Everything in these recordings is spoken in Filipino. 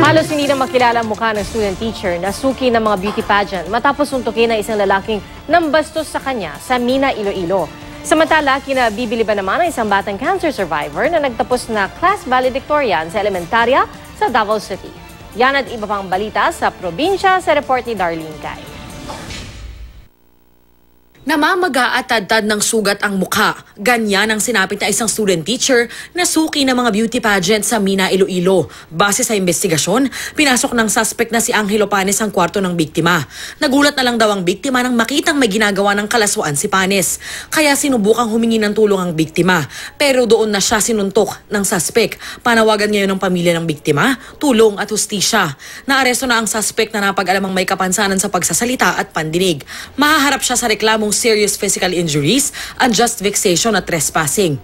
Halos hindi na makilala ang mukha ng student teacher na suki ng mga beauty pageant matapos suntukin ng isang lalaking nambastos sa kanya sa Mina, Iloilo. Samantala, kinabibili ba naman ang isang batang cancer survivor na nagtapos na class valedictorian sa elementarya sa Davao City. Yan at iba pang balita sa probinsya sa report ni Darlene Cai. Namamaga at tad-tad ng sugat ang mukha. Ganyan ang sinapit na isang student teacher na suki ng mga beauty pageant sa Mina, Iloilo. Base sa investigasyon, pinasok ng suspect na si Angelo Panes ang kwarto ng biktima. Nagulat na lang daw ang biktima nang makitang may ginagawa ng kalaswaan si Panes. Kaya sinubukang humingi ng tulong ang biktima. Pero doon na siya sinuntok ng suspect. Panawagan ngayon ng pamilya ng biktima, tulong at hustisya. Naaresto na ang suspect na napag-alamang may kapansanan sa pagsasalita at pandinig. Mahaharap siya sa reklamong serious physical injuries, unjust vexation at trespassing.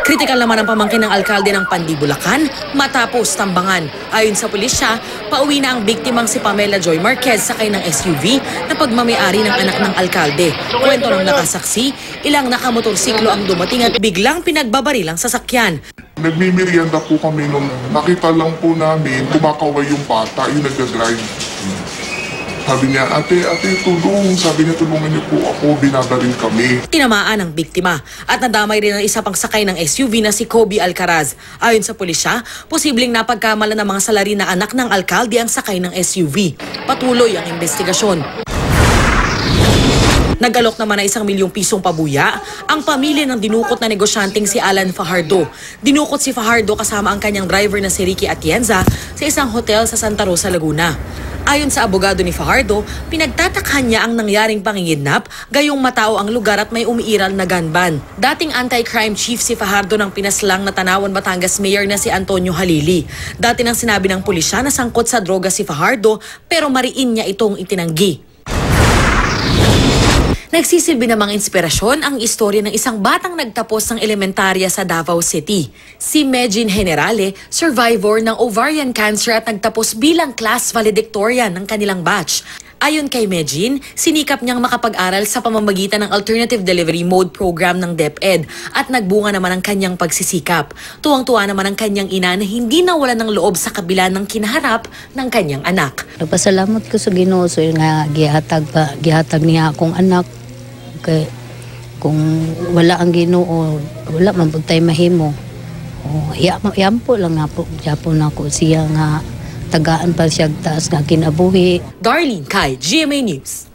Kritikal naman ang pamangkin ng alkalde ng Pandibulacan matapos tambangan. Ayon sa pulisya, pauwi na ang biktimang si Pamela Joy Marquez sakay ng SUV na pagmamayari ng anak ng alkalde. Kwento ng nakasaksi, ilang nakamotorsiklo ang dumating at biglang pinagbabaril ang sasakyan. Nagmimerienda po kami nung nakita lang po namin kumakaway yung bata, yung nagdadrive. Sabi niya, ate, tulong. Sabi niya, tulungan niyo po ako, binabaril kami. Tinamaan ang biktima at nadamay rin ang isa pang sakay ng SUV na si Kobe Alcaraz. Ayon sa pulisya, posibleng napagkamala ng mga salari na anak ng alkalde ang sakay ng SUV. Patuloy ang investigasyon. Nagalok naman na 1 milyong pisong pabuya ang pamilya ng dinukot na negosyanteng si Alan Fajardo. Dinukot si Fajardo kasama ang kanyang driver na si Ricky Atienza sa isang hotel sa Santa Rosa, Laguna. Ayon sa abogado ni Fajardo, pinagtatakhan niya ang nangyaring pangingidnap, gayong matao ang lugar at may umiiral na gun ban. Dating anti-crime chief si Fajardo ng pinaslang na Tanawan, Batangas Mayor na si Antonio Halili. Dati nang sinabi ng pulisya na sangkot sa droga si Fajardo pero mariin niya itong itinanggi. Nagsisilbi namang inspirasyon ang istorya ng isang batang nagtapos ng elementarya sa Davao City. Si Medjin Generale, survivor ng ovarian cancer at nagtapos bilang class valedictorian ng kanilang batch. Ayon kay Medjin, sinikap niyang makapag-aral sa pamamagitan ng Alternative Delivery Mode program ng DepEd at nagbunga naman ang kanyang pagsisikap. Tuwang-tuwa naman ang kanyang ina na hindi nawalan ng loob sa kabila ng kinaharap ng kanyang anak. Nagpasalamat ko sa Ginoo so nga gihatag niya akong anak. Kay kung wala ang Ginoo, wala man pud tay mahimo. Yampo lang nga po Japon ako siya nga tagaan pa siya taas nga kinabuhi. Darlene Cai, GMA News.